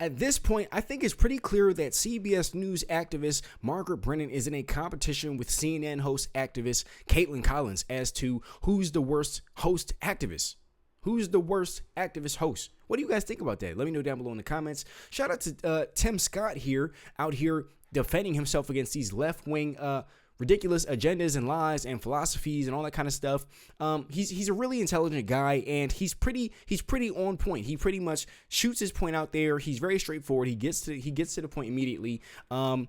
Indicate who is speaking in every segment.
Speaker 1: At this point, I think it's pretty clear that CBS News activist Margaret Brennan is in a competition with CNN host activist Caitlin Collins as to who's the worst host activist. Who's the worst activist host? What do you guys think about that? Let me know down below in the comments. Shout out to Tim Scott out here defending himself against these left-wing ridiculous agendas and lies and philosophies and all that kind of stuff. He's a really intelligent guy, and he's pretty on point. He pretty much shoots his point out there. He's very straightforward. He gets to the point immediately.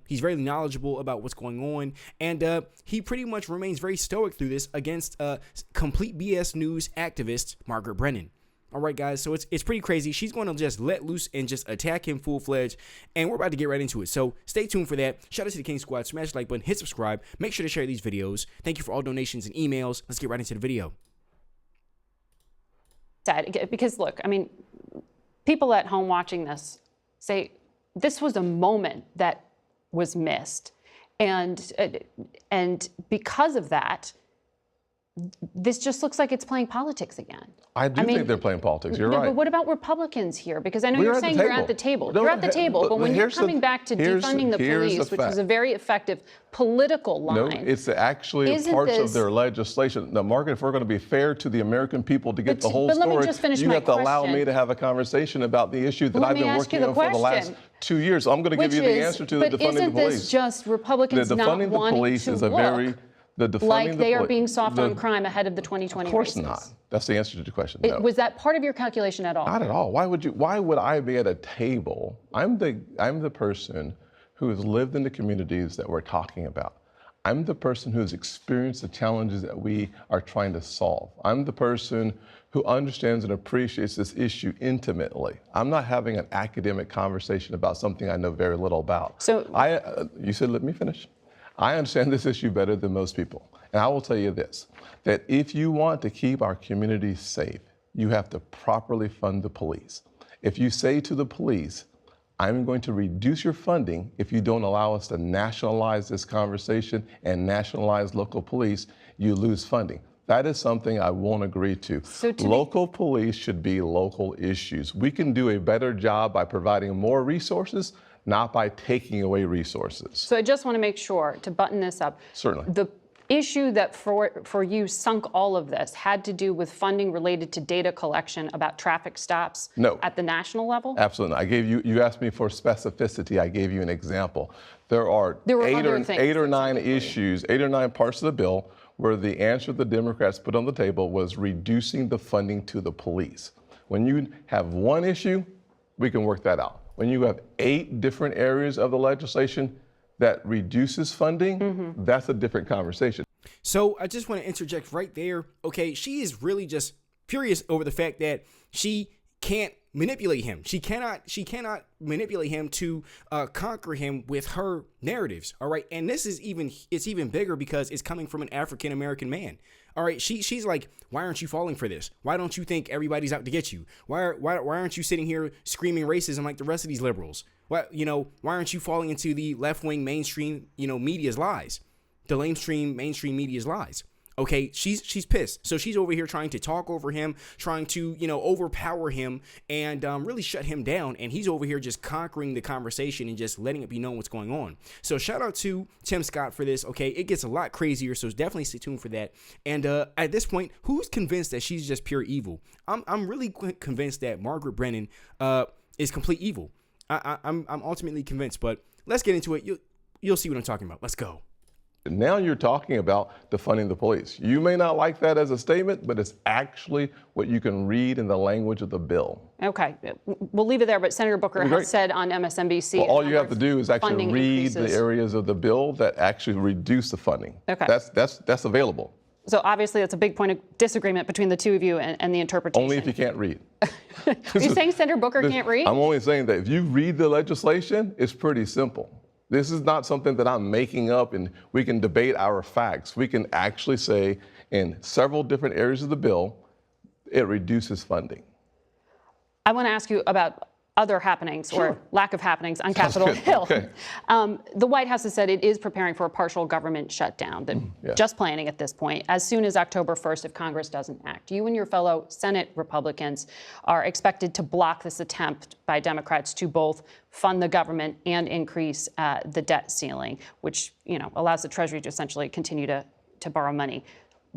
Speaker 1: He's very knowledgeable about what's going on, and he pretty much remains very stoic through this against complete BS news activist Margaret Brennan. All right, guys, so it's pretty crazy. She's going to just let loose and just attack him full-fledged, and we're about to get right into it. So stay tuned for that. Shout out to the King Squad. Smash the like button, hit subscribe. Make sure to share these videos. Thank you for all donations and emails. Let's get right into the video.
Speaker 2: Because, look, I mean, people at home watching this say this was a moment that was missed. And because of that, this just looks like it's playing politics again.
Speaker 3: I mean, think they're playing politics. You're right.
Speaker 2: But what about Republicans here? Because I know you're saying you're at the table. You're at the table, but when you're coming back to defunding the police, which was a very effective political line.
Speaker 3: No, it's actually parts of their legislation. Now, Margaret, if we're going to be fair to the American people to get the whole story, you have to allow me to have a conversation about the issue that I've been working on for the last 2 years. So I'm going to give you the answer to the defunding the police.
Speaker 2: But isn't this just Republicans not wanting to look like they are being soft on crime ahead of the 2020 races?
Speaker 3: Of course not. That's the answer to the question. No.
Speaker 2: Was that part of your calculation at all?
Speaker 3: Not at all. Why would I be at a table? I'm the person who has lived in the communities that we're talking about. I'm the person who has experienced the challenges that we are trying to solve. I'm the person who understands and appreciates this issue intimately. I'm not having an academic conversation about something I know very little about.
Speaker 2: So
Speaker 3: you said, let me finish. I understand this issue better than most people. And I will tell you this, that if you want to keep our communities safe, you have to properly fund the police. If you say to the police, I'm going to reduce your funding if you don't allow us to nationalize this conversation and nationalize local police, you lose funding. That is something I won't agree to. Local police should be local issues. We can do a better job by providing more resources, not by taking away resources.
Speaker 2: So I just want to make sure to button this up.
Speaker 3: Certainly.
Speaker 2: The issue that for you sunk all of this had to do with funding related to data collection about traffic stops at the national level?
Speaker 3: Absolutely. I gave you asked me for specificity. I gave you an example. There were eight or nine issues, 8 or 9 parts of the bill where the answer the Democrats put on the table was reducing the funding to the police. When you have one issue, we can work that out. When you have 8 different areas of the legislation that reduces funding, that's a different conversation.
Speaker 1: So I just want to interject right there. Okay, she is really just furious over the fact that she can't manipulate him. She cannot manipulate him to conquer him with her narratives. All right, and this is even bigger because it's coming from an African American man. All right, she's like, why aren't you falling for this? Why don't you think everybody's out to get you? Why aren't you sitting here screaming racism like the rest of these liberals? Why aren't you falling into the left-wing mainstream, media's lies, the mainstream media's lies? Okay, she's pissed. So she's over here trying to talk over him, trying to, overpower him and really shut him down. And he's over here just conquering the conversation and just letting it be known what's going on. So shout out to Tim Scott for this. Okay, it gets a lot crazier. So definitely stay tuned for that. And at this point, who's convinced that she's just pure evil? I'm really convinced that Margaret Brennan is complete evil. I'm ultimately convinced. But let's get into it. You'll see what I'm talking about. Let's go.
Speaker 3: Now you're talking about defunding the police. You may not like that as a statement, but it's actually what you can read in the language of the bill.
Speaker 2: Okay, we'll leave it there, but Senator Booker has said on MSNBC...
Speaker 3: Well, all you have to do is actually read the areas of the bill that actually reduce the funding.
Speaker 2: Okay.
Speaker 3: That's available.
Speaker 2: So obviously that's a big point of disagreement between the two of you and the interpretation.
Speaker 3: Only if you can't read.
Speaker 2: Are you saying Senator Booker can't read?
Speaker 3: I'm only saying that if you read the legislation, it's pretty simple. This is not something that I'm making up and we can debate our facts. We can actually say in several different areas of the bill, it reduces funding.
Speaker 2: I want to ask you about other happenings or lack of happenings on Capitol Hill.
Speaker 3: Okay.
Speaker 2: The White House has said it is preparing for a partial government shutdown, just planning at this point, as soon as October 1st if Congress doesn't act. You and your fellow Senate Republicans are expected to block this attempt by Democrats to both fund the government and increase the debt ceiling, which allows the Treasury to essentially continue to borrow money.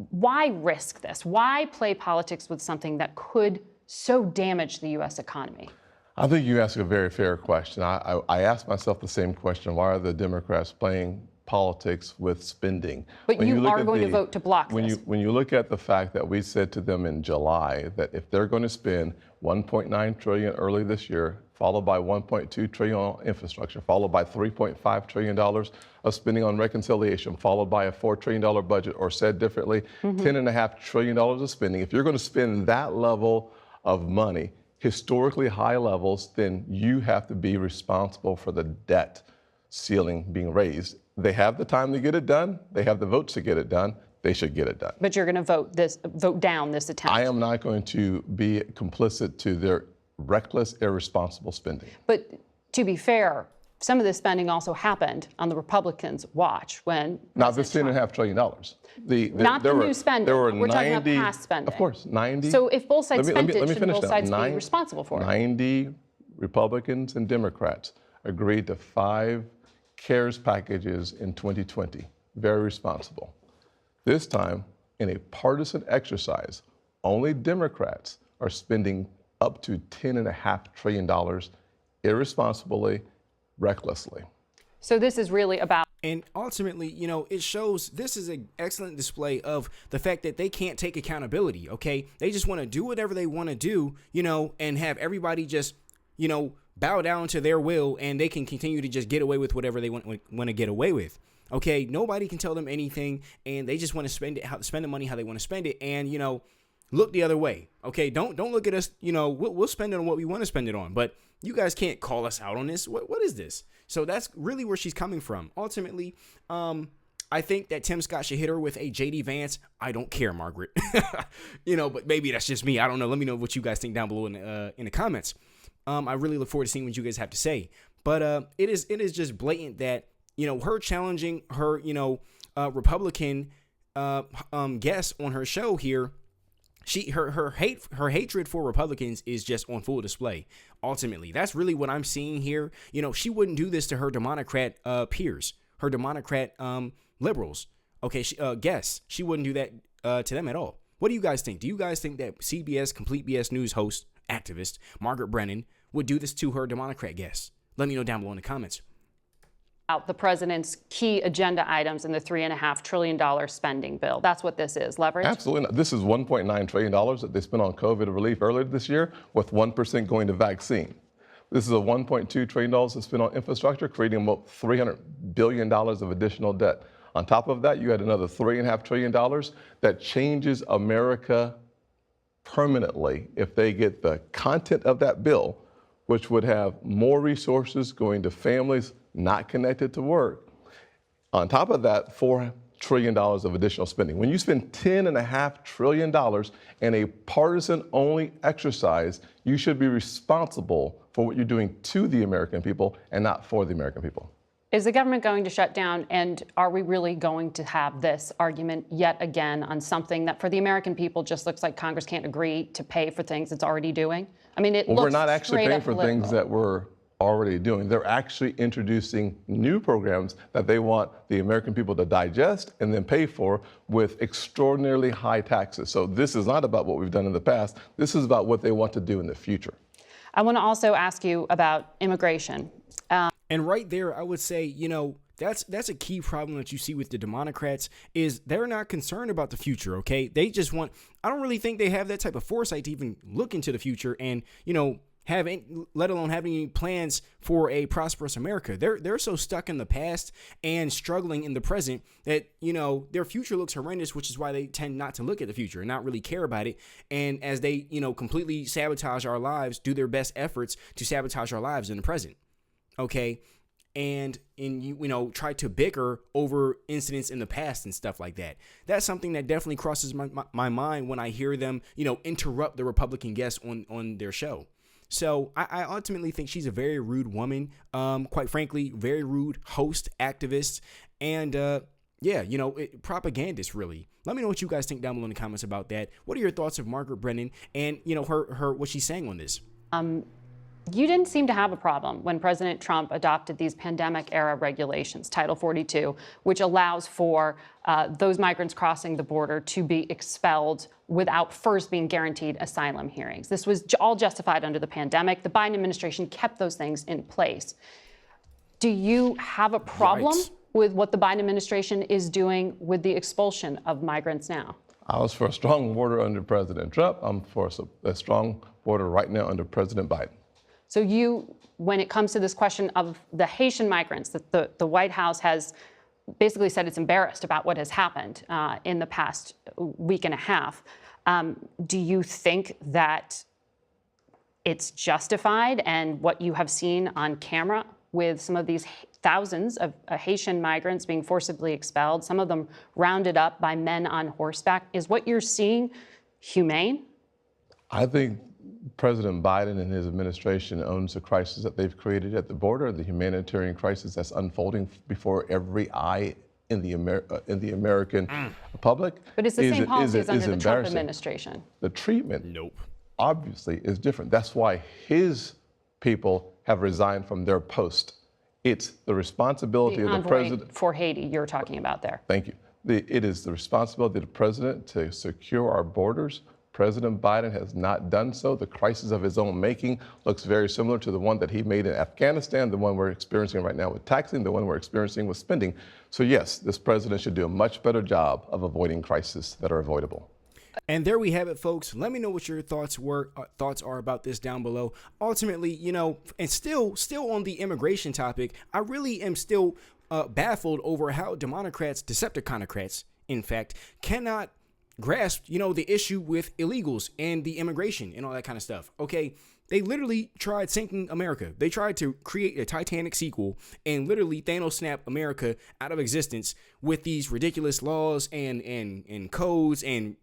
Speaker 2: Why risk this? Why play politics with something that could so damage the U.S. economy?
Speaker 3: I think you ask a very fair question. I ask myself the same question. Why are the Democrats playing politics with spending?
Speaker 2: But you are going to vote to block this.
Speaker 3: When you look at the fact that we said to them in July that if they're going to spend $1.9 trillion early this year, followed by $1.2 trillion on infrastructure, followed by $3.5 trillion of spending on reconciliation, followed by a $4 trillion budget, or said differently, $10.5 trillion of spending. If you're going to spend that level of money, historically high levels, then you have to be responsible for the debt ceiling being raised. They have the time to get it done. They have the votes to get it done. They should get it done.
Speaker 2: But you're going to vote down this attempt.
Speaker 3: I am not going to be complicit to their reckless, irresponsible spending.
Speaker 2: But to be fair, some of this spending also happened on the Republicans' watch when
Speaker 3: Not this $10.5 trillion.
Speaker 2: Not the new spending.
Speaker 3: There were
Speaker 2: We're
Speaker 3: 90,
Speaker 2: talking about past spending.
Speaker 3: Of course, 90.
Speaker 2: So if both sides spent it,
Speaker 3: let me
Speaker 2: shouldn't
Speaker 3: finish
Speaker 2: both
Speaker 3: that.
Speaker 2: sides be responsible for it?
Speaker 3: 90 Republicans and Democrats agreed to 5 CARES packages in 2020. Very responsible. This time, in a partisan exercise, only Democrats are spending up to $10.5 trillion irresponsibly, recklessly.
Speaker 2: So this is really about.
Speaker 1: And ultimately, it shows this is an excellent display of the fact that they can't take accountability, okay? They just want to do whatever they want to do, and have everybody just, bow down to their will, and they can continue to just get away with whatever they want to get away with. Okay, nobody can tell them anything, and they just want to spend the money how they want to spend it, and look the other way. Okay, don't look at us. We'll spend it on what we want to spend it on, but you guys can't call us out on this. What is this? So that's really where she's coming from. Ultimately, I think that Tim Scott should hit her with a JD Vance. I don't care, Margaret. But maybe that's just me. I don't know. Let me know what you guys think down below in the comments. I really look forward to seeing what you guys have to say. But it is just blatant that her challenging her Republican guest on her show here. Her hatred for Republicans is just on full display. Ultimately, that's really what I'm seeing here. She wouldn't do this to her Democrat peers, her Democrat liberals. Okay, guests. She wouldn't do that to them at all. What do you guys think? Do you guys think that CBS Complete BS News host, activist Margaret Brennan would do this to her Democrat guests? Let me know down below in the comments.
Speaker 2: Out the president's key agenda items in the $3.5 trillion spending bill. That's what this is. Leverage?
Speaker 3: Absolutely not. This is $1.9 trillion that they spent on COVID relief earlier this year, with 1% going to vaccine. This is a $1.2 trillion that's spent on infrastructure, creating about $300 billion of additional debt. On top of that, you had another $3.5 trillion that changes America permanently if they get the content of that bill, which would have more resources going to families not connected to work. On top of that, $4 trillion of additional spending. When you spend $10.5 trillion in a partisan-only exercise, you should be responsible for what you're doing to the American people and not for the American people.
Speaker 2: Is the government going to shut down, and are we really going to have this argument yet again on something that for the American people just looks like Congress can't agree to pay for things it's already doing? I mean, it looks
Speaker 3: we're not actually paying for
Speaker 2: political.
Speaker 3: things that we're already doing. They're actually introducing new programs that they want the American people to digest and then pay for with extraordinarily high taxes. So this is not about what we've done in the past. This is about what they want to do in the future.
Speaker 2: I want to also ask you about immigration.
Speaker 1: And right there, I would say, that's a key problem that you see with the Democrats is they're not concerned about the future, okay? They just I don't really think they have that type of foresight to even look into the future and, let alone have any plans for a prosperous America. They're so stuck in the past and struggling in the present that, their future looks horrendous, which is why they tend not to look at the future and not really care about it. And as they, completely sabotage our lives, do their best efforts to sabotage our lives in the present. Okay. And try to bicker over incidents in the past and stuff like that. That's something that definitely crosses my mind when I hear them, interrupt the Republican guests on their show. So I ultimately think she's a very rude woman. Quite frankly, very rude host, activist, and propagandist, really. Let me know what you guys think down below in the comments about that. What are your thoughts of Margaret Brennan and, her what she's saying on this?
Speaker 2: You didn't seem to have a problem when President Trump adopted these pandemic-era regulations, Title 42, which allows for those migrants crossing the border to be expelled without first being guaranteed asylum hearings. This was all justified under the pandemic. The Biden administration kept those things in place. Do you have a problem with what the Biden administration is doing with the expulsion of migrants now?
Speaker 3: I was for a strong border under President Trump. I'm for a strong border right now under President Biden.
Speaker 2: So when it comes to this question of the Haitian migrants, that the White House has basically said it's embarrassed about what has happened in the past week and a half, do you think that it's justified, and what you have seen on camera with some of these thousands of Haitian migrants being forcibly expelled, some of them rounded up by men on horseback, is what you're seeing humane? I
Speaker 3: think President Biden and his administration owns the crisis that they've created at the border, the humanitarian crisis that's unfolding before every eye in the American public.
Speaker 2: But it's the same policies under the Trump administration.
Speaker 3: The treatment, obviously, is different. That's why his people have resigned from their post. It's the responsibility of the president.
Speaker 2: For Haiti, you're talking about there.
Speaker 3: Thank you. It is the responsibility of the president to secure our borders. President Biden has not done so. The crisis of his own making looks very similar to the one that he made in Afghanistan, the one we're experiencing right now with taxing, the one we're experiencing with spending. So yes, this president should do a much better job of avoiding crises that are avoidable.
Speaker 1: And there we have it, folks. Let me know what your thoughts are about this down below. Ultimately, and still on the immigration topic, I really am still baffled over how Decepticonocrats, in fact, cannot grasp, the issue with illegals and the immigration and all that kind of stuff. Okay, they literally tried sinking America. They tried to create a Titanic sequel and literally Thanos snap America out of existence with these ridiculous laws and codes and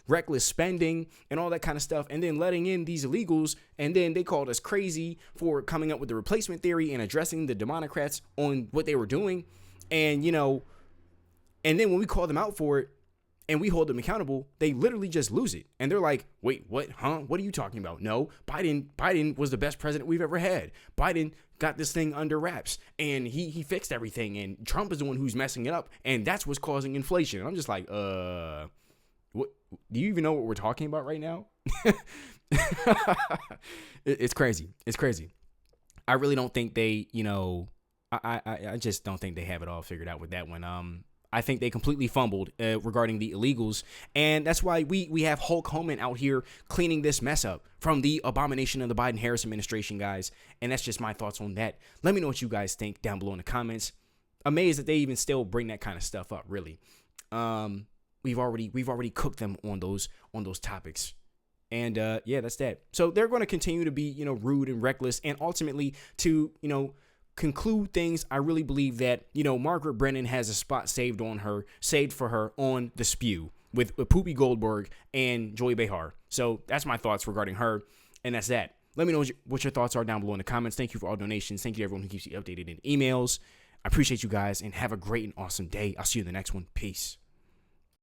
Speaker 1: reckless spending and all that kind of stuff, and then letting in these illegals, and then they called us crazy for coming up with the replacement theory and addressing the Democrats on what they were doing. And and then when we call them out for it and we hold them accountable, they literally just lose it. And they're like, wait, what? Huh? What are you talking about? No, Biden was the best president we've ever had. Biden got this thing under wraps and he fixed everything. And Trump is the one who's messing it up. And that's what's causing inflation. And I'm just like, what? Do you even know what we're talking about right now? It's crazy. It's crazy. I really don't think they, I just don't think they have it all figured out with that one. I think they completely fumbled regarding the illegals. And that's why we have Hulk Hogan out here cleaning this mess up from the abomination of the Biden-Harris administration, guys. And that's just my thoughts on that. Let me know what you guys think down below in the comments. Amazed that they even still bring that kind of stuff up, really. We've already cooked them on those topics. And that's that. So they're going to continue to be, rude and reckless, and ultimately to, conclude things. I really believe that, Margaret Brennan has a spot saved for her on the spew with Poopy Goldberg and Joy Behar. So that's my thoughts regarding her. And that's that. Let me know what your thoughts are down below in the comments. Thank you for all donations. Thank you to everyone who keeps you updated in emails. I appreciate you guys, and have a great and awesome day. I'll see you in the next one. Peace.